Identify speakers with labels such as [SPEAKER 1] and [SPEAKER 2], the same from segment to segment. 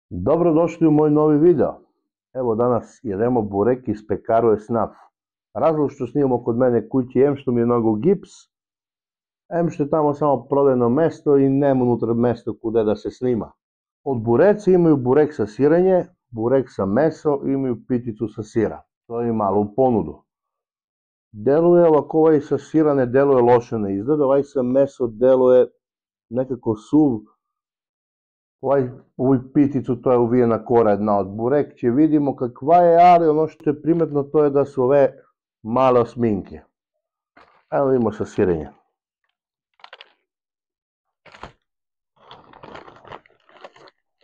[SPEAKER 1] Dobrodošli u moj novi video. Evo danas jedemo burek iz Pekaruje Snaf. Razlog što snimamo kod mene kući, em što mi je mnogo gips, em što je tamo samo prodajno mesto i nema unutra mesto kude da se snima. Od bureci imaju burek sa sirenje, burek sa meso i imaju piticu sa sira. To je malu ponudu. Deluje ovako, ovaj sa sira ne deluje loše na izgled, ovaj sa meso deluje nekako suv. Ovu piticu to je uvijena kora jedna od burek, će vidimo kakva je, ali ono što je primetno to je da su ove male osminke. Evo vidimo sa sirenjem.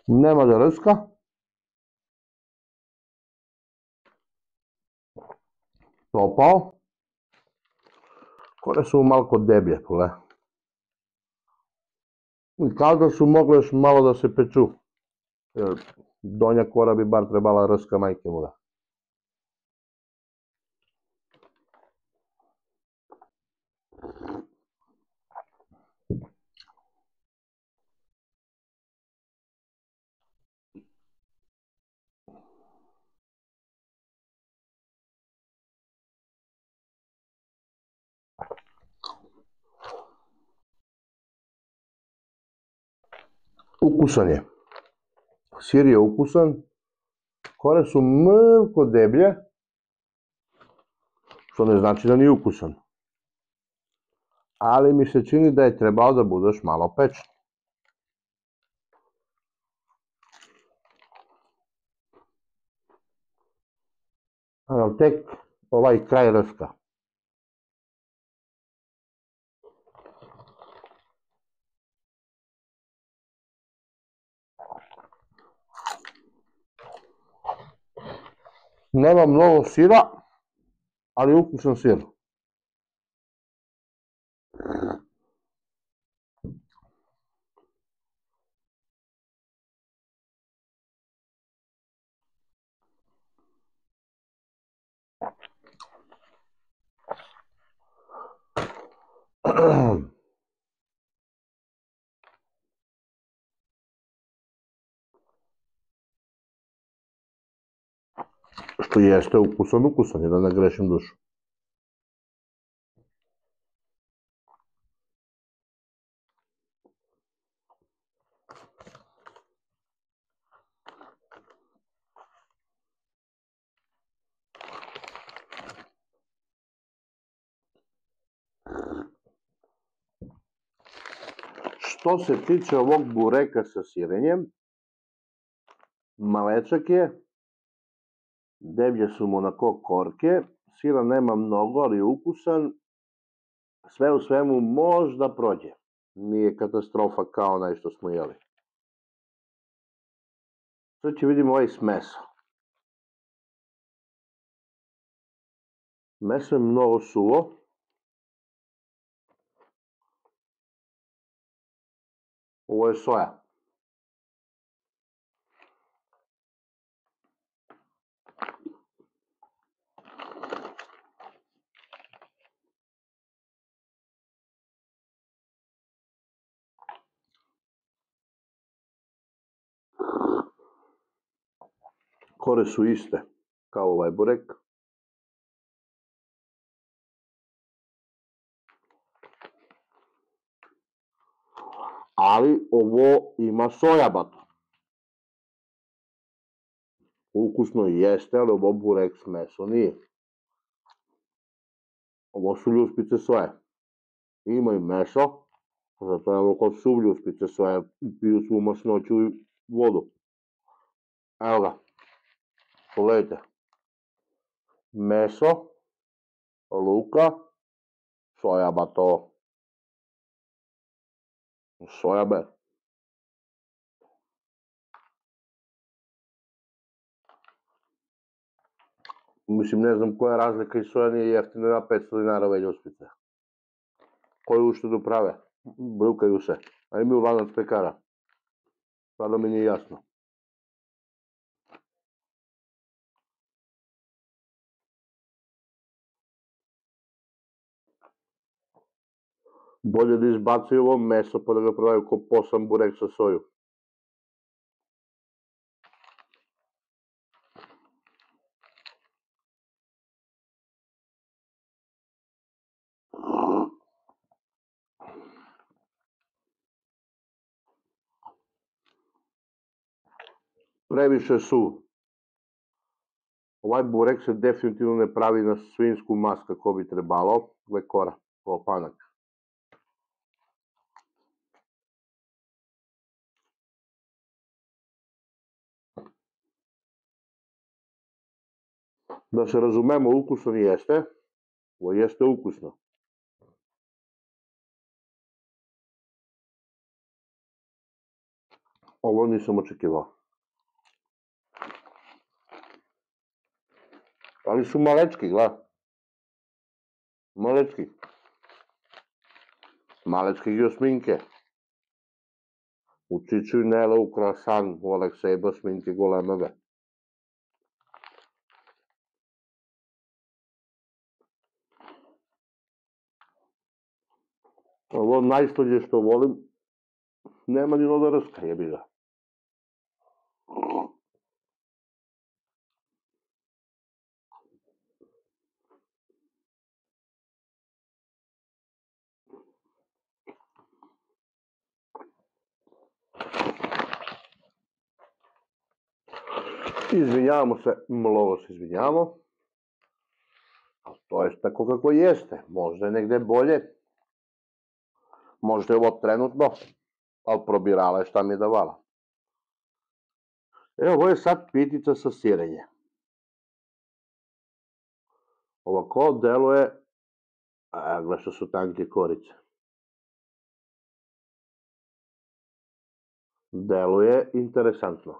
[SPEAKER 1] Nema da rska. Topao. Kore su malko deblje, pole. I kao da su mogle još malo da se peču. Jer donja kora bi bar trebala rska, majke mu da. Ukusan je. Sir je ukusan. Kore su mrko deblje. Što ne znači da nije ukusan. Ali mi se čini da je trebao da budeš malo pečen. Evo tek ovaj kraj rska. Nema mnogo sira, ali ukusan sir. Što jeste ukusan je, da ne grešim dušu. Što se tiče ovog bureka sa sirenjem, malečak je, deblje su mu onako korke, sira nema mnogo, ali je ukusan, sve u svemu možda prođe. Nije katastrofa kao onaj što smo jeli. Sad će vidimo ovaj s meso. Meso je mnogo suvo. Ovo je soja. Kore su iste kao ovaj burek. Ali ovo ima soja bato. Ukusno jeste, ali ovo burek s meso nije. Ovo su ljuspice soje. Ima i meso, zato je ovo kod su ljuspice soje, piju svu masnoću i vodu. Evo ga, pogledajte. Meso, luka, soja bato. Soja be. Mislim, ne znam koja je razlika i soja nije jeftina na 500 dinara ove ljuspice. Koju uštedu prave? Brukaju se. A imaju lanac pekara. Stvarno mi nije jasno. Bolje da izbacaju ovo meso pa da ga prodaju ko posan burek sa soju. previše su. Ovaj burek se definitivno ne pravi na svinjsku mast kako bi trebalo, gle kora, opanak. Da se razumemo, ukusno ni jeste, ovo jeste ukusno. Ovo nisam očekivao. Ali su malečki, gledaj. Malečki. Malečki osminke. U Čiču i Nele, u Krasan, u Aleksejba sminke golemeve. Ovo najslađe što volim, nema ni lodarska, jebi ga. Izvinjavamo se, mnogo se izvinjavamo. Ali to je tako kako jeste. Možda je negde bolje. Možda je ovo trenutno, ali probirala je šta mi je davala. Evo, ovo je sad pitica sa sirenje. Ovako deluje, gle što su tanke korice. Deluje interesantno.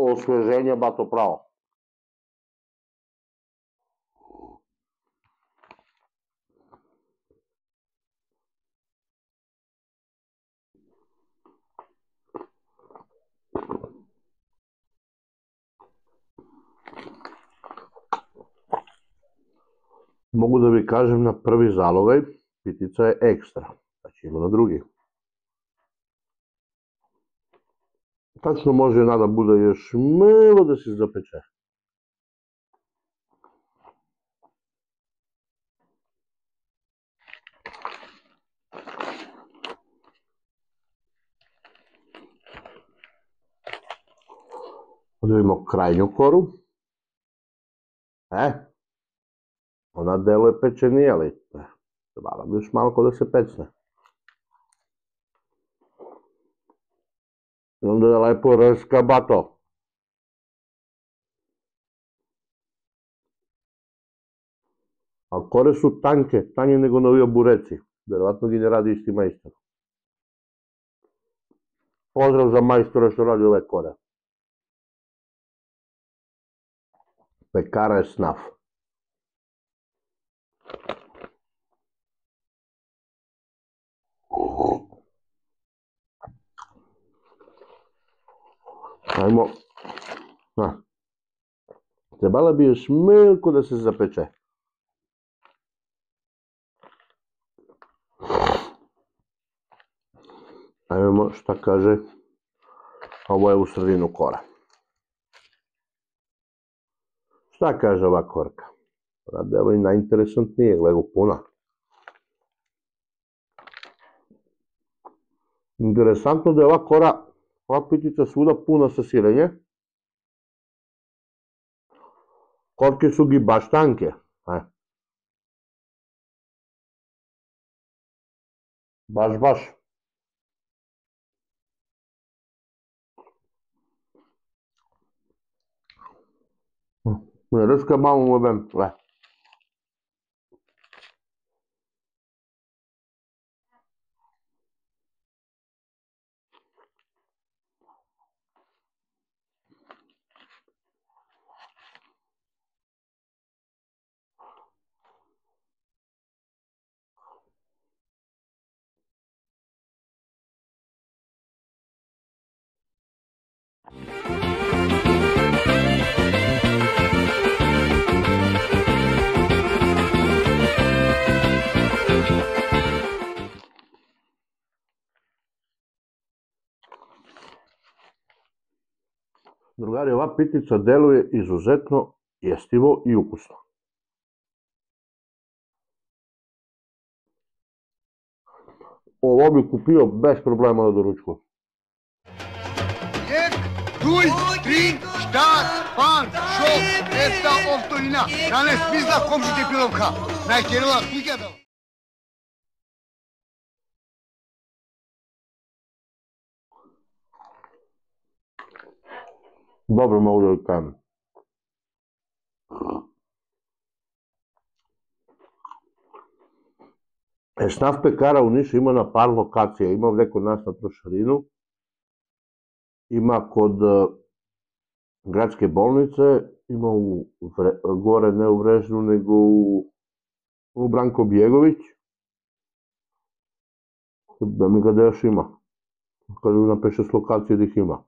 [SPEAKER 1] Osveženje bato pravo. Mogu da vi kažem na prvi zalogaj, pitica je ekstra. Znači ima na drugi. Tačno može jedna da bude još malo da se zapeče. Da vidimo krajnju koru. Ona deluje pečenije, ali treba bi još malo da se pecne. I onda je lepo raskabato. A kore su tanke, tanje nego novi bureci. Verovatno gi ne radi isti majstor. Pozdrav za majstora što radi ove kore. Pekara je snaf. Ajmo. Trebala bi još malko da se zapeče. Ajmo šta kaže. Ovo je u sredinu kora. Šta kaže ova korka? Radelo je najinteresantnije, gleda puna. Interesantno da je ova kora, ova pitica svuda puna sa sirenje. Korke su gi baš tanke. Baš. Rъска malo mu bem, gle. Drugari, ova pitica deluje izuzetno jestivo i ukusno. Ovo bi kupio bez problema da doručkujem.
[SPEAKER 2] 1, 2, 3, start, pan, šok, esta, ovtorina. Danes pizda komšite pilovka. Najkerova pigada.
[SPEAKER 1] Dobro mogu da kažem. Esnaf pekara u Nišu ima na par lokacija. Ima ovdje kod nas na Trošarinu. Ima kod gradske bolnice. Ima gore ne u Vrežnu nego u Branko Bjegović. Da mi ga da još ima. Kad napiše s lokacije da ih ima.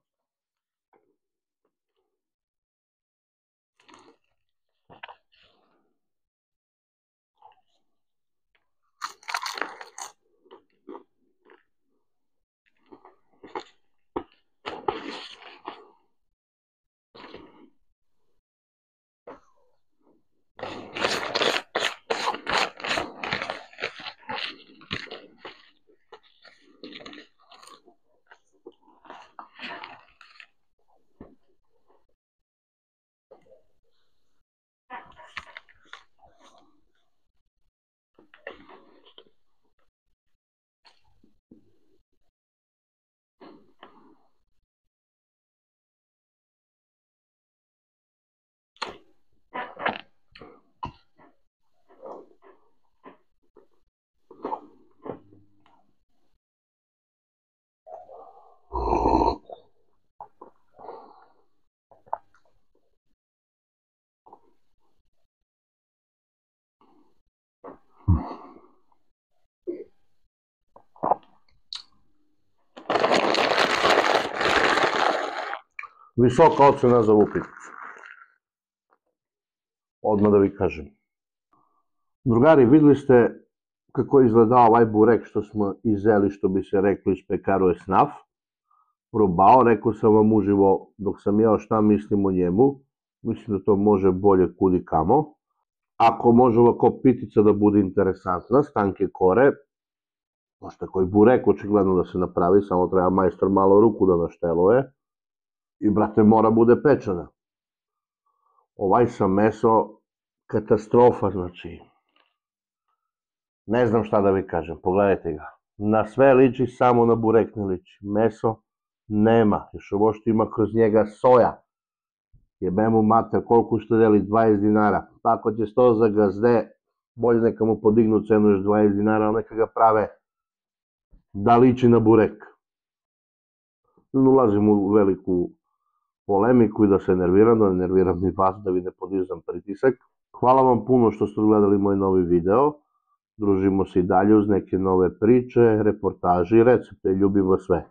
[SPEAKER 1] Visoka ocena za ovu piticu. Odmah da vi kažem. Drugari, videli ste kako izgleda ovaj burek što smo izeli, što bi se reklo, iz pekaru Esnaf. Probao, rekao sam vam uživo dok sam jeo šta mislim o njemu. Mislim da to može bolje kudi kamo. Ako može ovako pitica da bude interesantna, s tanke kore, možete koji burek očigledno da se napravi, samo treba majstor malo ruku da našteluje. I, brate, mora bude pečena. Ovaj sa meso, katastrofa, znači. Ne znam šta da vi kažem, pogledajte ga. Na sve liči, samo na burek ne liči. Meso nema, još ovo što ima kroz njega soja. Jebe mu mater, koliko što deli, 20 dinara. Tako će sto za gazde, bolje neka mu podignu cenu još 20 dinara, ali neka ga prave da liči na burek. Ulazim u veliku polemiku i da se nerviram, da ne nerviram ni vas, da vi ne podizam pritisak. Hvala vam puno što ste gledali moj novi video. Družimo se i dalje uz neke nove priče, reportaže i recepte. Ljubim vas sve.